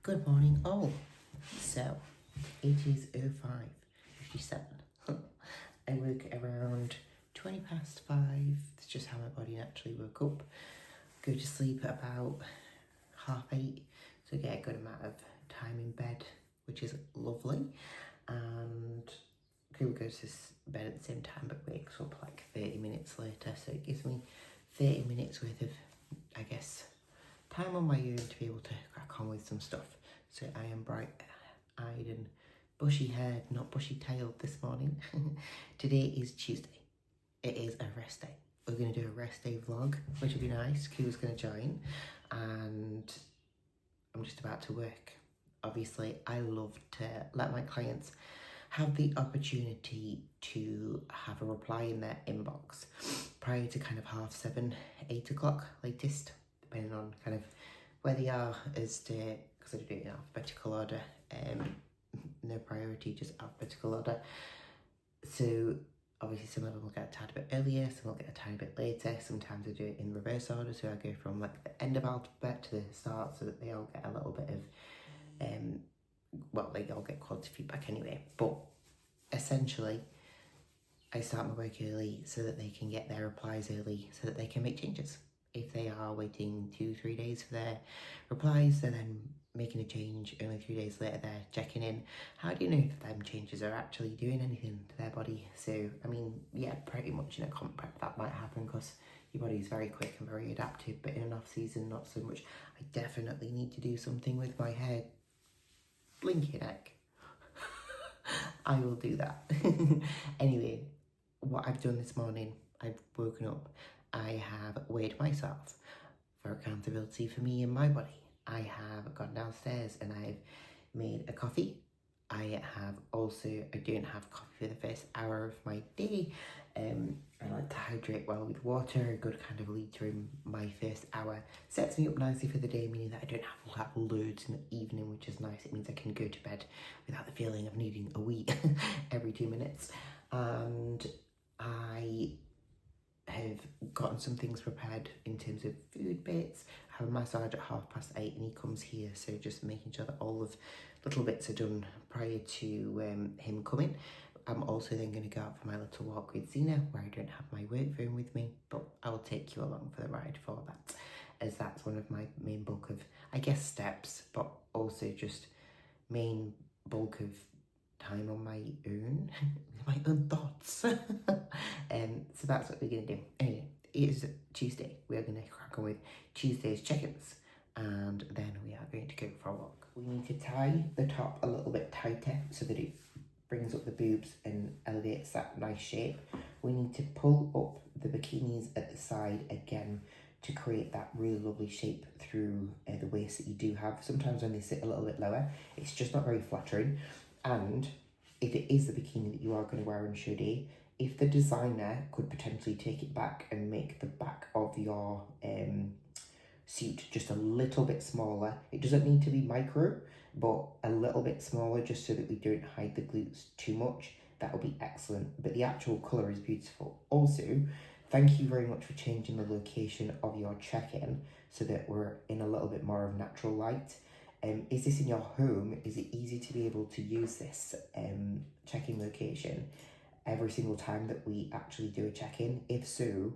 Good morning all. So, it is 05:57. I woke around 20 past 5. It's just how my body naturally woke up. Go to sleep at about 8:30, so get a good amount of time in bed, which is lovely. And Kayla goes to bed at the same time but wakes up like 30 minutes later, so it gives me 30 minutes worth of, I guess, time on my own to be able to crack on with some stuff. So I am bright-eyed and bushy-haired, not bushy-tailed this morning. Today is Tuesday. It is a rest day. We're going to do a rest day vlog, which will be nice. Q's going to join, and I'm just about to work. Obviously, I love to let my clients have the opportunity to have a reply in their inbox prior to kind of 7:30, 8 o'clock latest, depending on kind of where they are as to, because I do it in alphabetical order, no priority, just alphabetical order. So obviously some of them will get a tad bit earlier, some will get a tiny bit later. Sometimes I do it in reverse order, so I go from like the end of alphabet to the start so that they all get a little bit of, well, they all get quality feedback anyway. But essentially, I start my work early so that they can get their replies early so that they can make changes. If they are waiting 2-3 days for their replies, they're then making a change. Only 3 days later, they're checking in. How do you know if them changes are actually doing anything to their body? So, I mean, yeah, pretty much in a comp prep that might happen because your body is very quick and very adaptive, but in an off season, not so much. I definitely need to do something with my hair. Blinking heck. I will do that. Anyway, what I've done this morning, I've woken up, I have weighed myself for accountability for me and my body. I have gone downstairs and I've made a coffee. I don't have coffee for the first hour of my day. I like to hydrate well with water. A good kind of litre in my first hour sets me up nicely for the day, meaning that I don't have to have loads in the evening, which is nice. It means I can go to bed without the feeling of needing a wee every 2 minutes. And I have gotten some things prepared in terms of food bits. I have a massage at 8:30 and he comes here, so just making sure that all of little bits are done prior to him coming. I'm also then going to go out for my little walk with Zena, where I don't have my work phone with me, but I will take you along for the ride for that, as that's one of my main bulk of, I guess, steps, but also just main bulk of time on my own, my own thoughts. So that's what we're going to do. Anyway, it is Tuesday. We are going to crack on with Tuesday's check-ins, and then we are going to go for a walk. We need to tie the top a little bit tighter so that it brings up the boobs and elevates that nice shape. We need to pull up the bikinis at the side again to create that really lovely shape through the waist that you do have. Sometimes when they sit a little bit lower, it's just not very flattering. And if it is the bikini that you are going to wear on show day, if the designer could potentially take it back and make the back of your suit just a little bit smaller, it doesn't need to be micro, but a little bit smaller just so that we don't hide the glutes too much, that would be excellent. But the actual colour is beautiful. Also, thank you very much for changing the location of your check-in so that we're in a little bit more of natural light. Is this in your home? Is it easy to be able to use this check-in location every single time that we actually do a check-in? If so,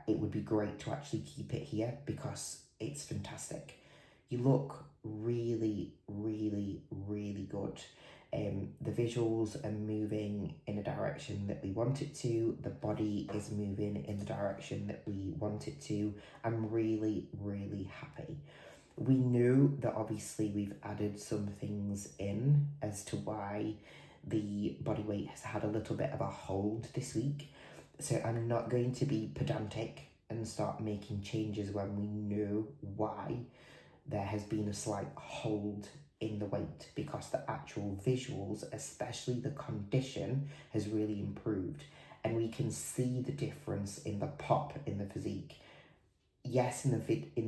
it would be great to actually keep it here because it's fantastic. You look really, really, really good. The visuals are moving in a direction that we want it to. The body is moving in the direction that we want it to. I'm really, really happy. We know that obviously we've added some things in as to why the body weight has had a little bit of a hold this week. So I'm not going to be pedantic and start making changes when we know why there has been a slight hold in the weight, because the actual visuals, especially the condition, has really improved. And we can see the difference in the pop in the physique. Yes, in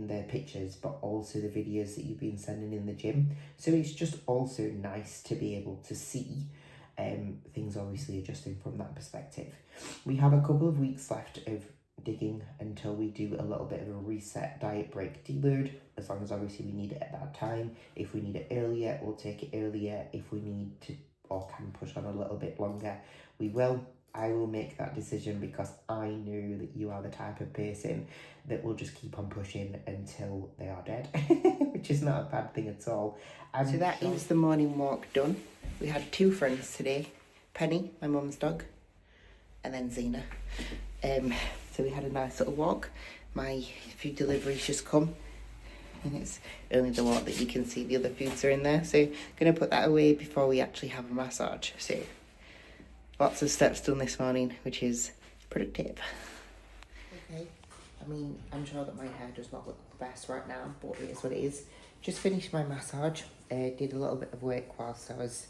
the pictures, but also the videos that you've been sending in the gym. So it's just also nice to be able to see things obviously adjusting from that perspective. We have a couple of weeks left of digging until we do a little bit of a reset diet break deload, as long as obviously we need it at that time. If we need it earlier, we'll take it earlier. If we need to or can push on a little bit longer, we will. I will make that decision because I know that you are the type of person that will just keep on pushing until they are dead, which is not a bad thing at all. So that is the morning walk done. We had 2 friends today, Penny, my mum's dog, and then Zena. So we had a nice little walk. My food delivery's just come, and it's only the walk that you can see. The other foods are in there, so I'm going to put that away before we actually have a massage. So lots of steps done this morning, which is productive. Okay, I mean, I'm sure that my hair does not look the best right now, but it is what it is. Just finished my massage. Did a little bit of work whilst I was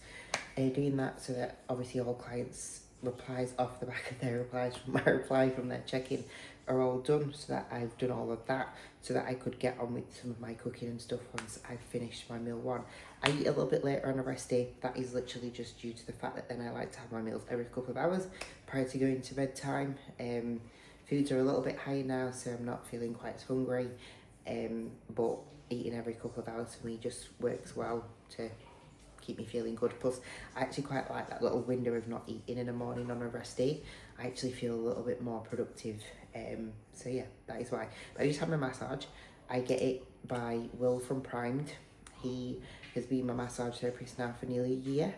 doing that, so that obviously all clients' replies off the back of their replies from my reply from their check-in are all done, so that I've done all of that so that I could get on with some of my cooking and stuff once I've finished my meal 1. I eat a little bit later on a rest day. That is literally just due to the fact that then I like to have my meals every couple of hours prior to going to bedtime. Foods are a little bit higher now, so I'm not feeling quite as hungry, but eating every couple of hours for me just works well to keep me feeling good. Plus, I actually quite like that little window of not eating in the morning on a rest day. I actually feel a little bit more productive. So yeah, that is why. But I just had my massage. I get it by Will from Primed. He has been my massage therapist now for nearly a year.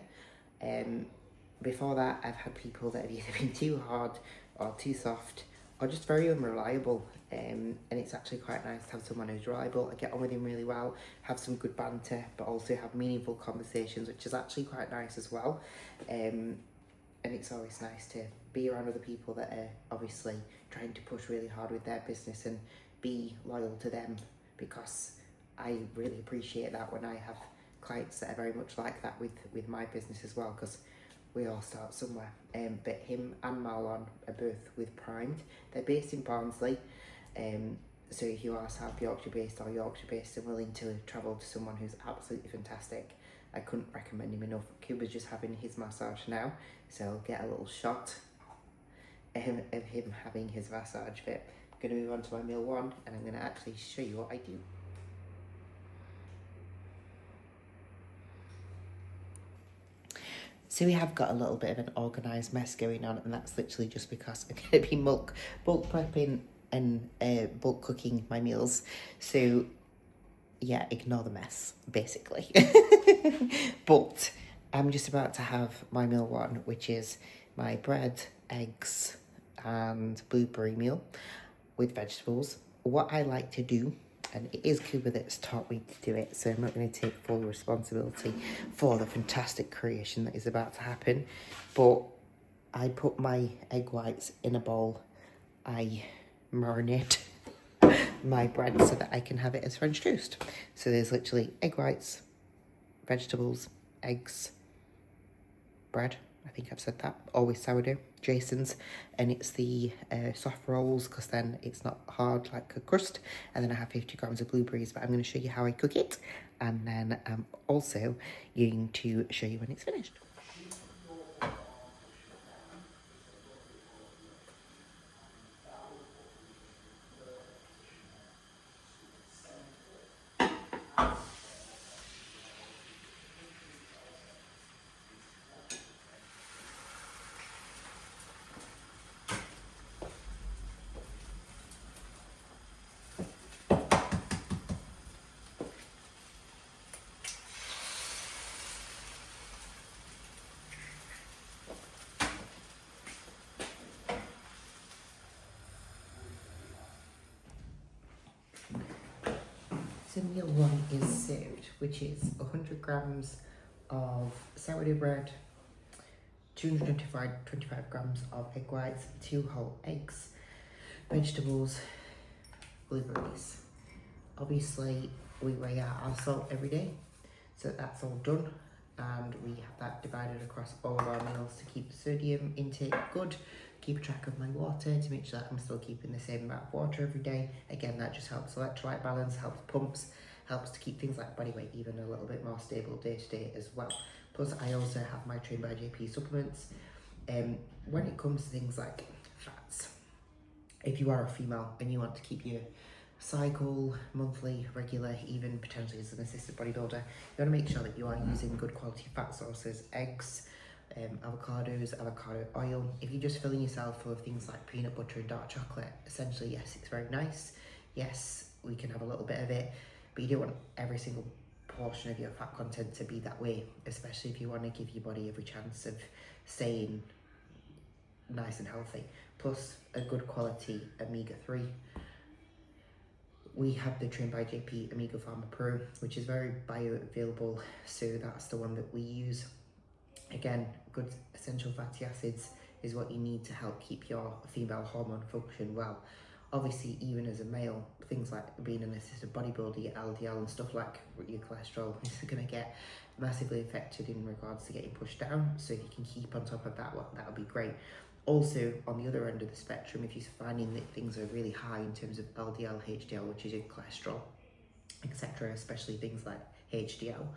Before that, I've had people that have either been too hard or too soft or just very unreliable. And it's actually quite nice to have someone who's reliable. I get on with him really well, have some good banter, but also have meaningful conversations, which is actually quite nice as well. And it's always nice to be around other people that are obviously trying to push really hard with their business and be loyal to them, because I really appreciate that when I have clients that are very much like that with my business as well, because we all start somewhere. But him and Marlon are both with Primed. They're based in Barnsley. So if you are South Yorkshire based or Yorkshire based and willing to travel to someone who's absolutely fantastic, I couldn't recommend him enough. Cuba's just having his massage now, so I'll get a little shot of him having his massage. But I'm going to move on to my meal 1, and I'm going to actually show you what I do. So we have got a little bit of an organised mess going on, and that's literally just because I'm going to be bulk prepping and bulk cooking my meals. So yeah, ignore the mess, basically. But I'm just about to have my meal 1, which is my bread, eggs, and blueberry meal with vegetables. What I like to do, and it is Cuba that's taught me to do it, so I'm not going to take full responsibility for the fantastic creation that is about to happen, but I put my egg whites in a bowl. I marinate my bread so that I can have it as French toast. So there's literally egg whites, vegetables, eggs, bread. I think I've said that. Always sourdough, Jason's, and it's the soft rolls, because then it's not hard like a crust. And then I have 50 grams of blueberries, but I'm going to show you how I cook it, and then I'm also going to show you when it's finished. So meal 1 is served, which is 100 grams of sourdough bread, 225 grams of egg whites, 2 whole eggs, vegetables, blueberries. Obviously, we weigh out our salt every day, so that's all done, and we have that divided across all of our meals to keep the sodium intake good, keep track of my water to make sure that I'm still keeping the same amount of water every day. Again, that just helps electrolyte balance, helps pumps, helps to keep things like body weight even a little bit more stable day to day as well. Plus, I also have my Trained by JP supplements. When it comes to things like fats, if you are a female and you want to keep your cycle monthly, regular, even potentially as an assisted bodybuilder, you want to make sure that you are using good quality fat sources, eggs, avocados, avocado oil. If you're just filling yourself full of things like peanut butter and dark chocolate, essentially, yes, it's very nice. Yes, we can have a little bit of it, but you don't want every single portion of your fat content to be that way, especially if you want to give your body every chance of staying nice and healthy. Plus a good quality omega-3. We have the Trained by JP Omega Pharma Pro, which is very bioavailable, so that's the one that we use. Again, good essential fatty acids is what you need to help keep your female hormone function well. Obviously, even as a male, things like being an assisted bodybuilder, your LDL and stuff like your cholesterol is going to get massively affected in regards to getting pushed down. So if you can keep on top of that, that would be great. Also, on the other end of the spectrum, if you're finding that things are really high in terms of LDL, HDL, which is your cholesterol, etc., especially things like HDL,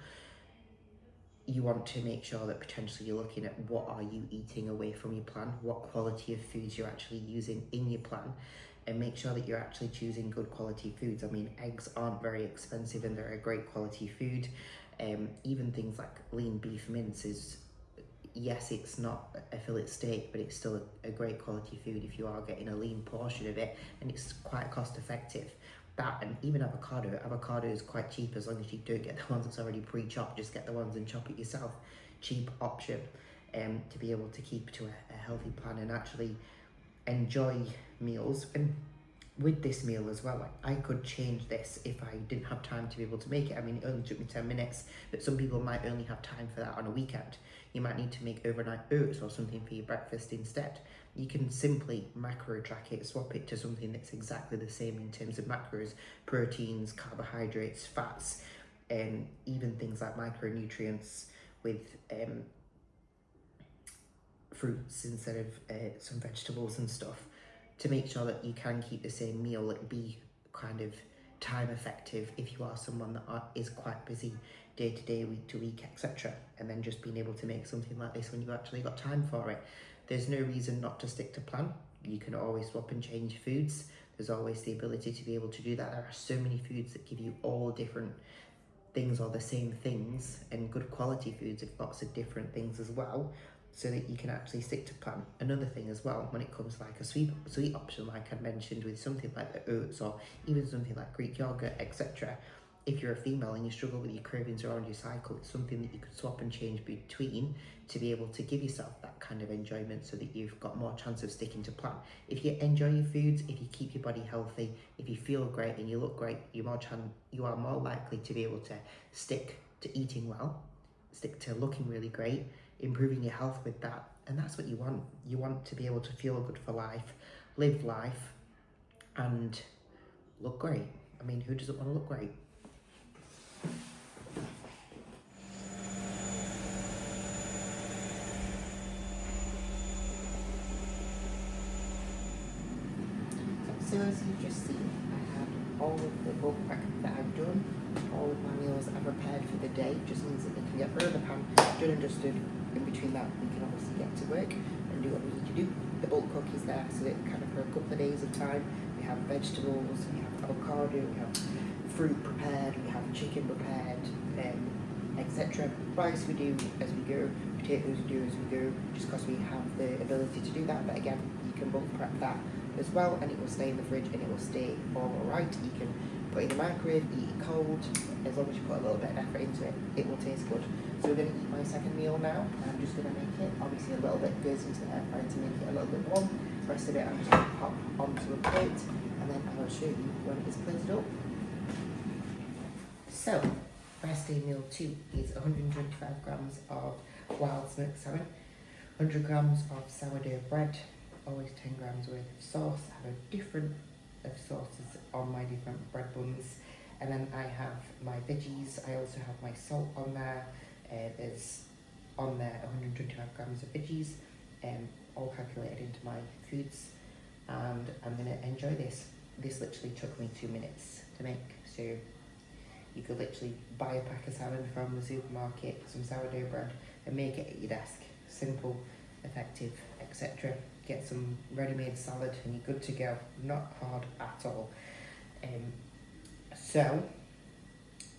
you want to make sure that potentially you're looking at what are you eating away from your plan, what quality of foods you're actually using in your plan, and make sure that you're actually choosing good quality foods. I mean, eggs aren't very expensive and they're a great quality food. Even things like lean beef mince is, yes, it's not a fillet steak, but it's still a great quality food if you are getting a lean portion of it, and it's quite cost effective. That, and even avocado is quite cheap as long as you don't get the ones that's already pre-chopped, just get the ones and chop it yourself. Cheap option to be able to keep to a healthy plan and actually enjoy meals. And with this meal as well, I could change this if I didn't have time to be able to make it. I mean, it only took me 10 minutes, but some people might only have time for that on a weekend. You might need to make overnight oats or something for your breakfast instead. You can simply macro track it, swap it to something that's exactly the same in terms of macros, proteins, carbohydrates, fats, and even things like micronutrients with fruits instead of some vegetables and stuff, to make sure that you can keep the same meal and be kind of time effective if you are someone that is quite busy day to day, week to week, etc. And then just being able to make something like this when you've actually got time for it. There's no reason not to stick to plan. You can always swap and change foods. There's always the ability to be able to do that. There are so many foods that give you all different things or the same things, and good quality foods have lots of different things as well, so that you can actually stick to plan. Another thing as well, when it comes to like a sweet option, like I mentioned with something like the oats or even something like Greek yogurt, etc. If you're a female and you struggle with your cravings around your cycle, it's something that you could swap and change between to be able to give yourself that kind of enjoyment, so that you've got more chance of sticking to plan. If you enjoy your foods, if you keep your body healthy, if you feel great and you look great, you are more likely to be able to stick to eating well, stick to looking really great, improving your health with that. And that's what you want. You want to be able to feel good for life, live life, and look great. I mean, who doesn't want to look great? So as you've just seen, I have all of the bulk prep that I've done. All of my meals are prepared for the day. Just means that they can get rid of the pan, done and dusted. In between that, we can obviously get to work and do what we need to do. The bulk cook is there so that kind of for a couple of days of time. We have vegetables, we have avocado, we have fruit prepared, we have chicken prepared, etc. Rice we do as we go, potatoes we do as we go, just because we have the ability to do that. But again, you can bulk prep that as well, and it will stay in the fridge and it will stay all right. You can put it in the microwave, eat it cold. As long as you put a little bit of effort into it, it will taste good. So we're going to eat my second meal now. I'm just going to make it. Obviously a little bit goes into the air fryer to make it a little bit warm. The rest of it I'm just going to pop onto a plate, and then I will show you when it is plated up. So, first day meal 2 is 125 grams of wild smoked salmon, 100 grams of sourdough bread, always 10 grams worth of sauce. I have a different of sauces on my different bread buns, and then I have my veggies. I also have my salt on there. There's on there 125 grams of veggies, all calculated into my foods, and I'm gonna enjoy this. This literally took me 2 minutes to make, so you could literally buy a pack of salmon from the supermarket, some sourdough bread, and make it at your desk. Simple, effective, etc. get some ready-made salad and you're good to go. Not hard at all. So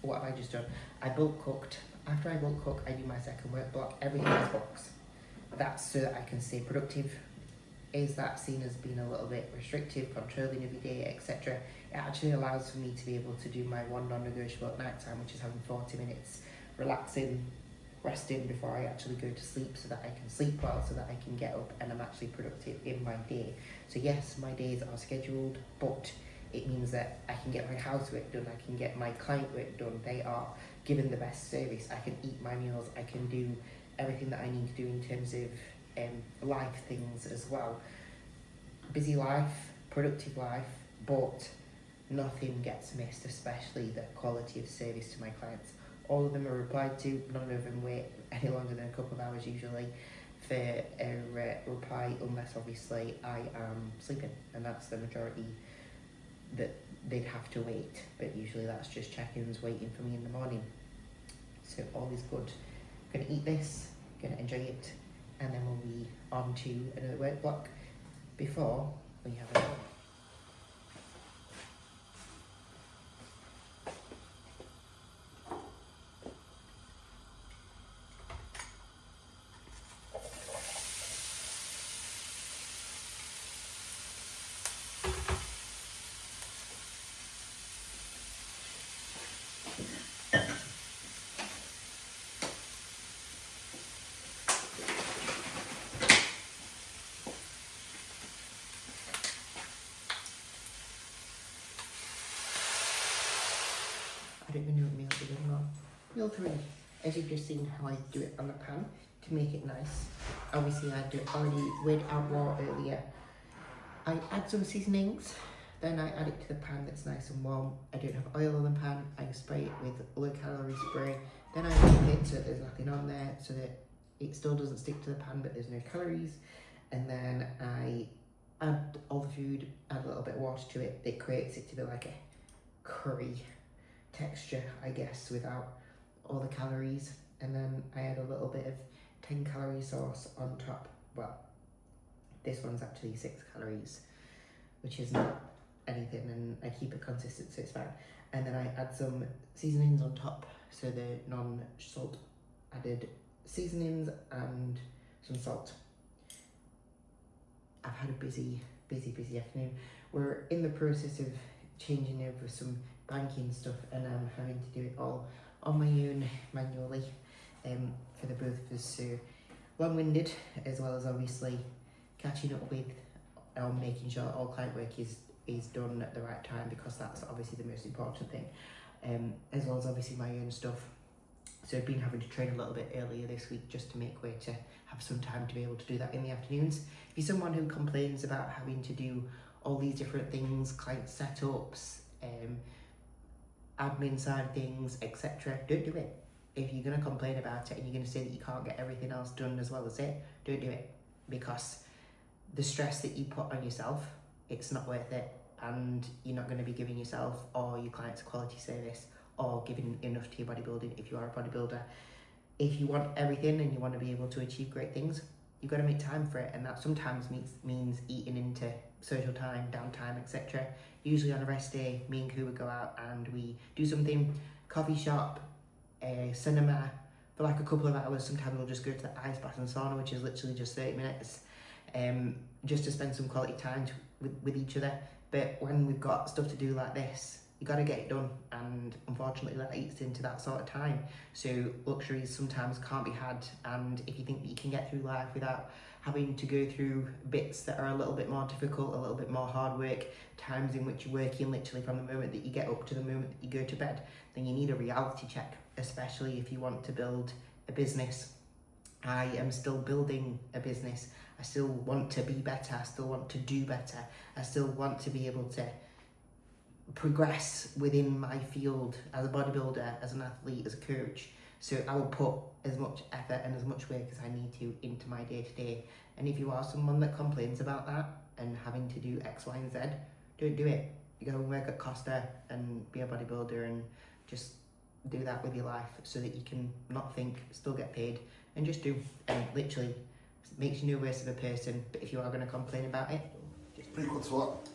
what have I just done? I bulk cooked. After I bulk cook, I do my second work block. Everything is boxed. That's so that I can stay productive. Is that seen as being a little bit restrictive, controlling every day, etc.? It actually allows for me to be able to do my one non-negotiable at night time, which is having 40 minutes relaxing, resting before I actually go to sleep, so that I can sleep well, so that I can get up and I'm actually productive in my day. So yes, my days are scheduled, but it means that I can get my housework done, I can get my client work done. They are given the best service. I can eat my meals, I can do everything that I need to do in terms of life things as well. Busy life, productive life, but nothing gets missed, especially the quality of service to my clients. All of them are replied to, none of them wait any longer than a couple of hours usually for a reply, unless obviously I am sleeping, and that's the majority that they'd have to wait, but usually that's just check-ins waiting for me in the morning. So all is good. I'm gonna eat this, gonna enjoy it, and then we'll be on to another work block before we have a I don't even know what meal we're doing on. Meal 3, as you've just seen how I do it on the pan to make it nice. Obviously I do already weighed out raw earlier. I add some seasonings, then I add it to the pan that's nice and warm. I don't have oil on the pan, I spray it with low calorie spray. Then I cook it so that there's nothing on there, so that it still doesn't stick to the pan but there's no calories. And then I add all the food, add a little bit of water to it. It creates it to be like a curry texture, I guess, without all the calories. And then I add a little bit of 10 calorie sauce on top. Well, this one's actually 6 calories, which is not anything, and I keep it consistent so it's fine. And then I add some seasonings on top, so the non-salt added seasonings and some salt. I've had a busy afternoon. We're in the process of changing over some banking stuff, and I'm having to do it all on my own manually for the both of us. So long-winded, as well as obviously catching up with making sure all client work is done at the right time, because that's obviously the most important thing, as well as obviously my own stuff. So I've been having to train a little bit earlier this week just to make way to have some time to be able to do that in the afternoons. If you're someone who complains about having to do all these different things, client setups, admin side of things, etc., don't do it. If you're going to complain about it and you're going to say that you can't get everything else done as well as it, don't do it, because the stress that you put on yourself, it's not worth it, and you're not going to be giving yourself or your clients a quality service or giving enough to your bodybuilding if you are a bodybuilder. If you want everything and you want to be able to achieve great things, you've got to make time for it, and that sometimes means eating into social time, downtime, etc. Usually on a rest day, me and Koo would go out and we do something, coffee shop, cinema, for like a couple of hours. Sometimes we'll just go to the ice bath and sauna, which is literally just 30 minutes, just to spend some quality time with each other. But when we've got stuff to do like this, you got to get it done, and unfortunately that eats into that sort of time. So luxuries sometimes can't be had, and if you think that you can get through life without having to go through bits that are a little bit more difficult, a little bit more hard work, times in which you're working literally from the moment that you get up to the moment that you go to bed, then you need a reality check, especially if you want to build a business. I am still building a business. I still want to be better. I still want to do better. I still want to be able to progress within my field as a bodybuilder, as an athlete, as a coach. So I will put as much effort and as much work as I need to into my day-to-day. And if you are someone that complains about that and having to do X, Y, and Z, don't do it. You go and work at Costa and be a bodybuilder and just do that with your life, so that you can not think, still get paid, and just do. And literally It makes you no worse of a person, but if you are going to complain about it, Prequel to what?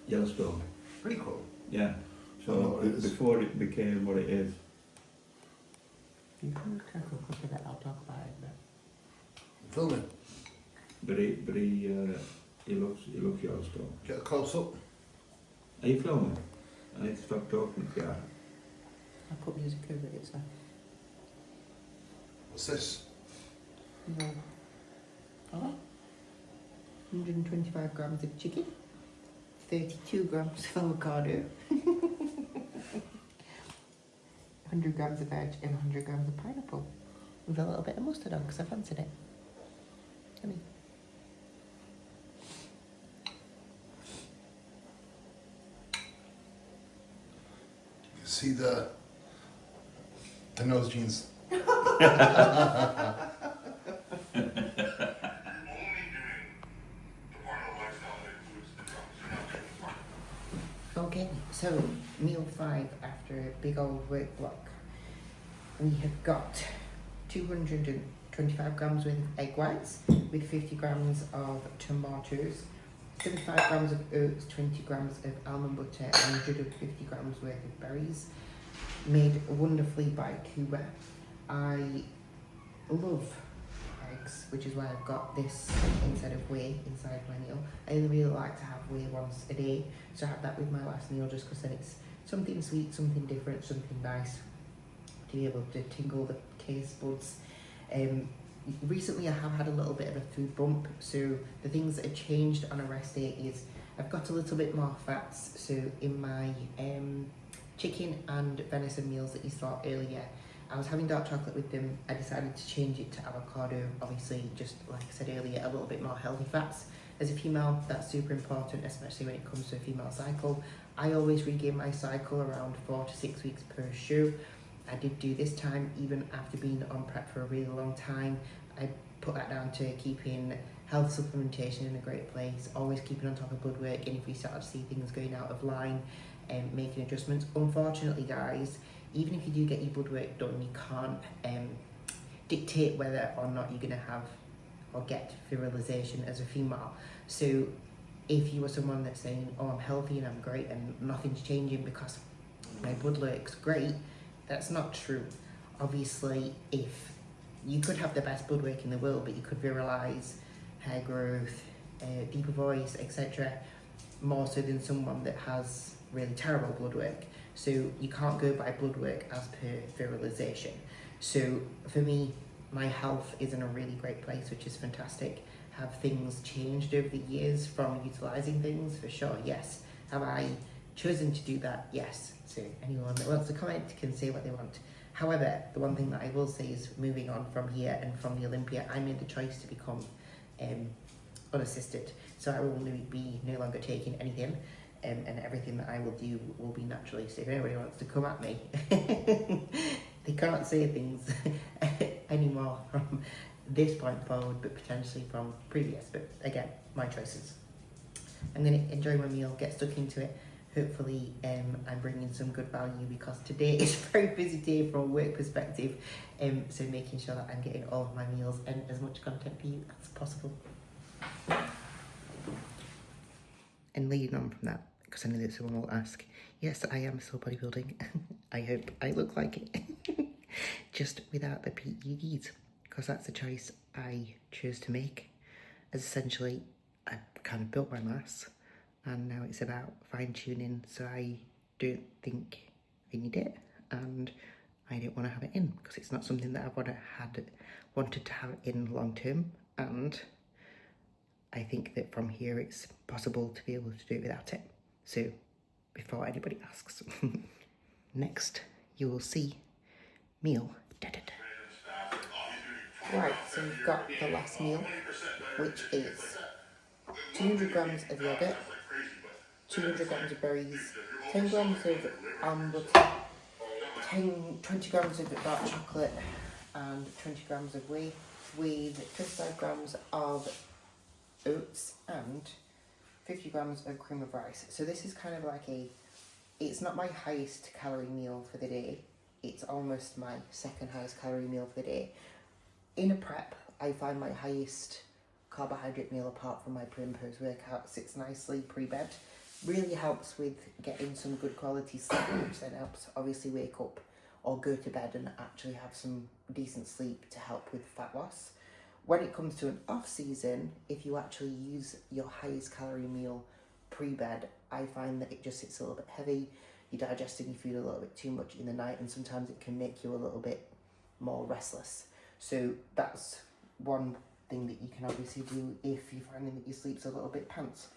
Yellowstone. Prequel? Yeah. I don't know So what it is. before it became what it is. you can take a look at it, I'll talk about it. Filming. But he looks Yellowstone. Get a close up. Are you filming? I need to stop talking to you. I'll put music over it, so. What's this? No. Oh. 125 grams of chicken, 32 grams of avocado, 100 grams of veg, and 100 grams of pineapple. With a little bit of mustard on because I fancied it. Yummy. You see the nose jeans. Okay, so meal 5 after a big old work block. We have got 225 grams worth of egg whites with 50 grams of tomatoes, 75 grams of oats, 20 grams of almond butter, and 150 grams worth of berries. Made wonderfully by Cuba. I love eggs, which is why I've got this instead of whey inside my meal. I really like to have whey once a day, so I have that with my last meal just because then it's something sweet, something different, something nice to be able to tingle the taste buds. Recently I have had a little bit of a food bump, so the things that have changed on a rest day is I've got a little bit more fats, so in my chicken and venison meals that you saw earlier, I was having dark chocolate with them. I decided to change it to avocado, obviously just like I said earlier, a little bit more healthy fats. As a female, that's super important, especially when it comes to a female cycle. I always regain my cycle around 4 to 6 weeks per show. I did do this time, even after being on prep for a really long time. I put that down to keeping health supplementation in a great place, always keeping on top of blood work, and if we start to see things going out of line, making adjustments. Unfortunately, guys, even if you do get your blood work done, you can't dictate whether or not you're going to have or get virilization as a female. So if you are someone that's saying, oh, I'm healthy and I'm great and nothing's changing because my blood work's great, that's not true. Obviously, if you could have the best blood work in the world, but you could virilize, hair growth, deeper voice, etc., more so than someone that has really terrible blood work. So you can't go by blood work as per virilization. So for me, my health is in a really great place, which is fantastic. Have things changed over the years from utilizing things? For sure, yes. Have I chosen to do that? Yes. So anyone that wants to comment can say what they want. However, the one thing that I will say is moving on from here and from the Olympia, I made the choice to become unassisted. So I will be no longer taking anything, and everything that I will do will be naturally. So if anybody wants to come at me, they can't say things anymore from this point forward, but potentially from previous. But again, my choices. I'm going to enjoy my meal, get stuck into it. Hopefully I'm bringing some good value, because today is a very busy day from a work perspective, so making sure that I'm getting all of my meals and as much content for you as possible. And leading on from that, because I know that someone will ask, yes, I am still bodybuilding. I hope I look like it, just without the PEDs, because that's a choice I chose to make. As essentially, I kind of built my mass, and now it's about fine-tuning, so I don't think I need it, and I don't want to have it in, because it's not something that I've wanted to have in long term, and I think that from here it's possible to be able to do it without it. So before anybody asks, next you will see meal. Right, so we've got the last meal, which is 200 grams of yogurt, 200 grams of berries, 10 grams of almond butter, 20 grams of dark chocolate, and 20 grams of whey, with 55 grams of oats and 50 grams of cream of rice. So this is kind of like it's not my highest calorie meal for the day, it's almost my second highest calorie meal for the day. In a prep, I find my highest carbohydrate meal apart from my pre and post workout sits nicely pre-bed. Really helps with getting some good quality sleep, which then helps obviously wake up or go to bed and actually have some decent sleep to help with fat loss. When it comes to an off season, if you actually use your highest calorie meal pre-bed, I find that it just sits a little bit heavy. You're digesting your food a little bit too much in the night, and sometimes it can make you a little bit more restless. So that's one thing that you can obviously do if you're finding that your sleep's a little bit pants.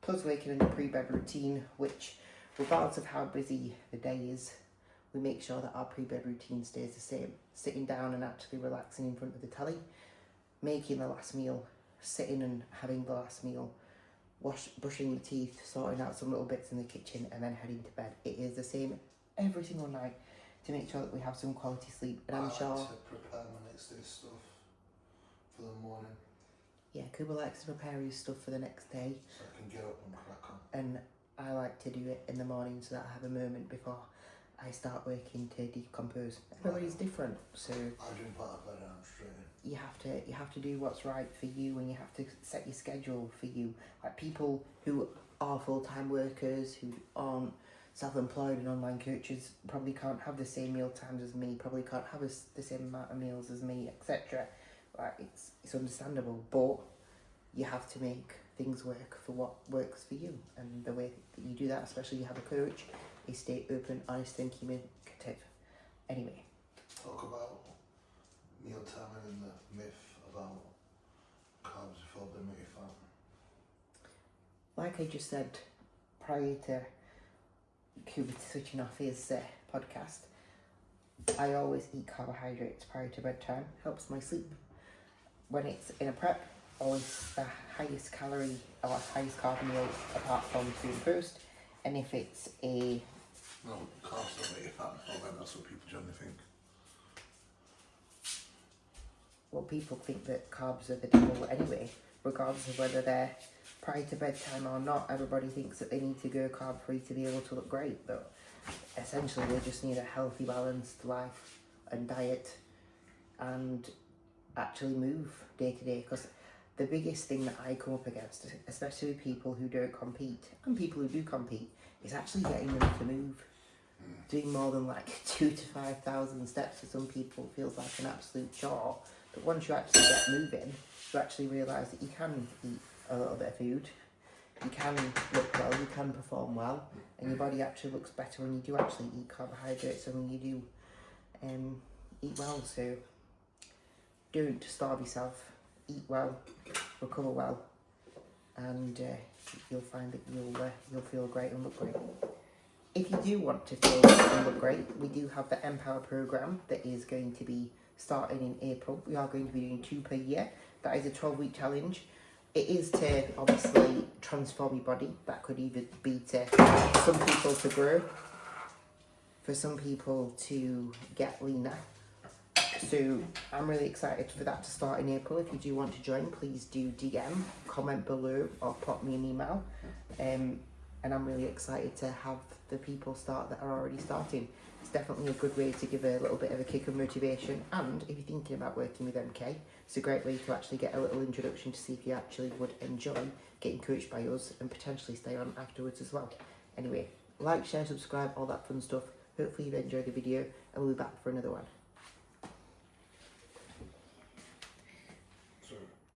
Plus working in a pre-bed routine, which regardless of how busy the day is, we make sure that our pre-bed routine stays the same. Sitting down and actually relaxing in front of the telly, making the last meal, sitting and having the last meal, brushing the teeth, sorting out some little bits in the kitchen, and then heading to bed. It is the same every single night to make sure that we have some quality sleep. And I'm sure... I like to prepare my next day's stuff for the morning. Yeah, Cooper likes to prepare his stuff for the next day. So I can get up and crack on. And I like to do it in the morning so that I have a moment before I start working to decompose. Everybody's different, so I jump out of bed and I'm straight in. you have to do what's right for you, and you have to set your schedule for you. Like people who are full-time workers, who aren't self-employed and online coaches, probably can't have the same meal times as me, probably can't have the same amount of meals as me, etc. Like it's understandable, but you have to make things work for what works for you, and the way that you do that, especially if you have a coach, is stay open, honest and communicative. Anyway. Talk about mealtime and the myth about carbs before they make you fat. Like I just said prior to Cuba switching off his podcast, I always eat carbohydrates prior to bedtime. Helps my sleep. When it's in a prep, always the highest calorie or highest carb meal apart from food first. And if it's a... No, carbs don't make you fat before then, that's what people generally think. Well, people think that carbs are the devil anyway, regardless of whether they're prior to bedtime or not. Everybody thinks that they need to go carb free to be able to look great, but essentially they just need a healthy, balanced life and diet and actually move day to day. Because the biggest thing that I come up against, especially with people who don't compete and people who do compete, is actually getting them to move. Doing more than like 2,000 to 5,000 steps for some people feels like an absolute chore. But once you actually get moving, you actually realise that you can eat a little bit of food, you can look well, you can perform well, and your body actually looks better when you do actually eat carbohydrates and when you do eat well. So don't starve yourself, eat well, recover well, and you'll find that you'll feel great and look great. If you do want to feel and look great, we do have the Empower program that is going to be starting in April. We are going to be doing 2 per year. That is a 12-week challenge. It is to obviously transform your body. That could either be to some people to grow, for some people to get leaner. So I'm really excited for that to start in April. If you do want to join, please do DM, comment below, or pop me an email. And I'm really excited to have the people start that are already starting. It's definitely a good way to give a little bit of a kick of motivation, and if you're thinking about working with MK, it's a great way to actually get a little introduction to see if you actually would enjoy getting coached by us and potentially stay on afterwards as well. Anyway, like, share, subscribe, all that fun stuff. Hopefully you've enjoyed the video, and we'll be back for another one.